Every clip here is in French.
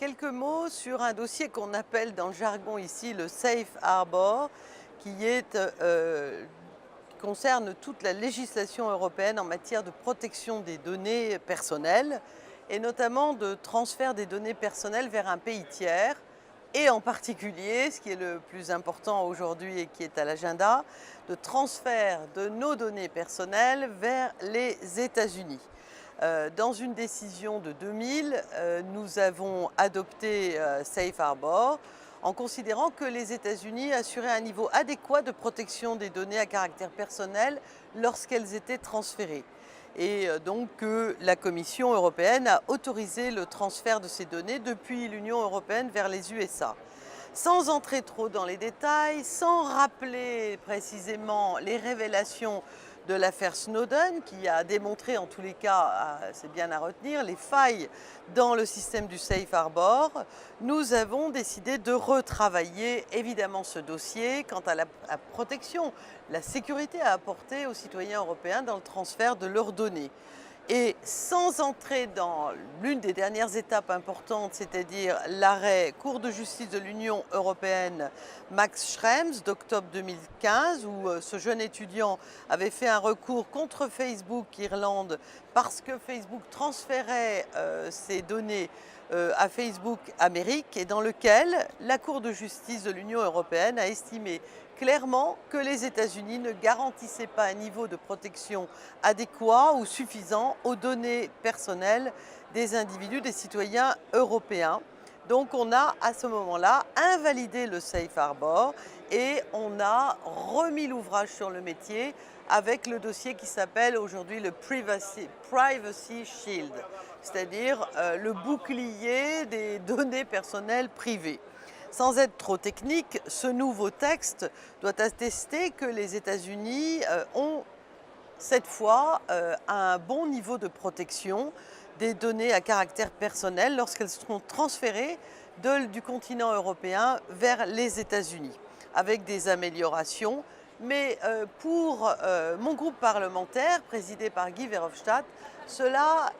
quelques mots sur un dossier qu'on appelle dans le jargon ici le Safe Harbor, qui concerne toute la législation européenne en matière de protection des données personnelles et notamment de transfert des données personnelles vers un pays tiers et en particulier, ce qui est le plus important aujourd'hui et qui est à l'agenda, de transfert de nos données personnelles vers les États-Unis. Dans une décision de 2000, nous avons adopté Safe Harbor en considérant que les États-Unis assuraient un niveau adéquat de protection des données à caractère personnel lorsqu'elles étaient transférées. Et donc que la Commission européenne a autorisé le transfert de ces données depuis l'Union européenne vers les USA. Sans entrer trop dans les détails, sans rappeler précisément les révélations de l'affaire Snowden, qui a démontré en tous les cas, c'est bien à retenir, les failles dans le système du Safe Harbor, nous avons décidé de retravailler évidemment ce dossier quant à la protection, la sécurité à apporter aux citoyens européens dans le transfert de leurs données. Et sans entrer dans l'une des dernières étapes importantes, c'est-à-dire l'arrêt Cour de justice de l'Union européenne Max Schrems d'octobre 2015, où ce jeune étudiant avait fait un recours contre Facebook Irlande parce que Facebook transférait ses données à Facebook Amérique et dans lequel la Cour de justice de l'Union européenne a estimé clairement que les États-Unis ne garantissaient pas un niveau de protection adéquat ou suffisant aux données personnelles des individus, des citoyens européens. Donc on a à ce moment-là invalidé le Safe Harbor et on a remis l'ouvrage sur le métier avec le dossier qui s'appelle aujourd'hui le Privacy Shield, c'est-à-dire le bouclier des données personnelles privées. Sans être trop technique, ce nouveau texte doit attester que les États-Unis ont cette fois un bon niveau de protection des données à caractère personnel lorsqu'elles seront transférées du continent européen vers les États-Unis, avec des améliorations. Mais pour mon groupe parlementaire, présidé par Guy Verhofstadt, cela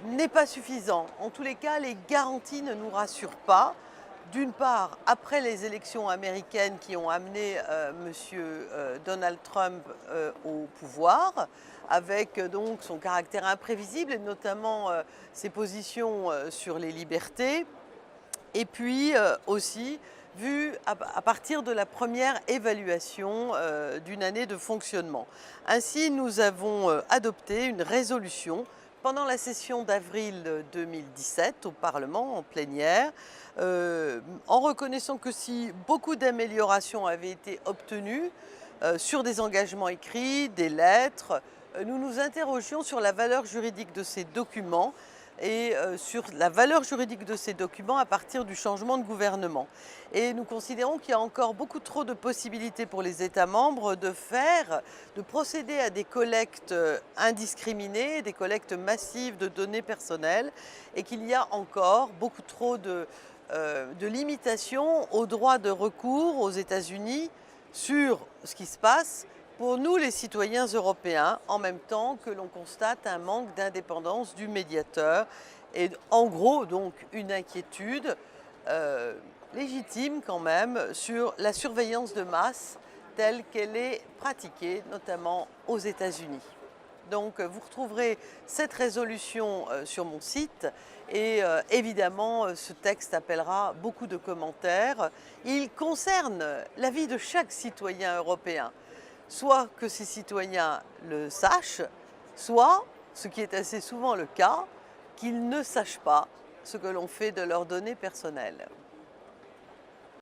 n'est pas suffisant. En tous les cas, les garanties ne nous rassurent pas. D'une part, après les élections américaines qui ont amené M. Donald Trump au pouvoir, avec donc son caractère imprévisible et notamment ses positions sur les libertés, et puis aussi vu à partir de la première évaluation d'une année de fonctionnement. Ainsi, nous avons adopté une résolution pendant la session d'avril 2017 au Parlement en plénière, en reconnaissant que si beaucoup d'améliorations avaient été obtenues sur des engagements écrits, des lettres, nous nous interrogions sur la valeur juridique de ces documents et sur la valeur juridique de ces documents à partir du changement de gouvernement. Et nous considérons qu'il y a encore beaucoup trop de possibilités pour les États membres de procéder à des collectes indiscriminées, des collectes massives de données personnelles et qu'il y a encore beaucoup trop de limitations au droit de recours aux États-Unis sur ce qui se passe pour nous, les citoyens européens, en même temps que l'on constate un manque d'indépendance du médiateur et en gros donc une inquiétude légitime quand même sur la surveillance de masse telle qu'elle est pratiquée notamment aux États-Unis. Donc vous retrouverez cette résolution sur mon site et évidemment ce texte appellera beaucoup de commentaires. Il concerne la vie de chaque citoyen européen. Soit que ces citoyens le sachent, soit, ce qui est assez souvent le cas, qu'ils ne sachent pas ce que l'on fait de leurs données personnelles.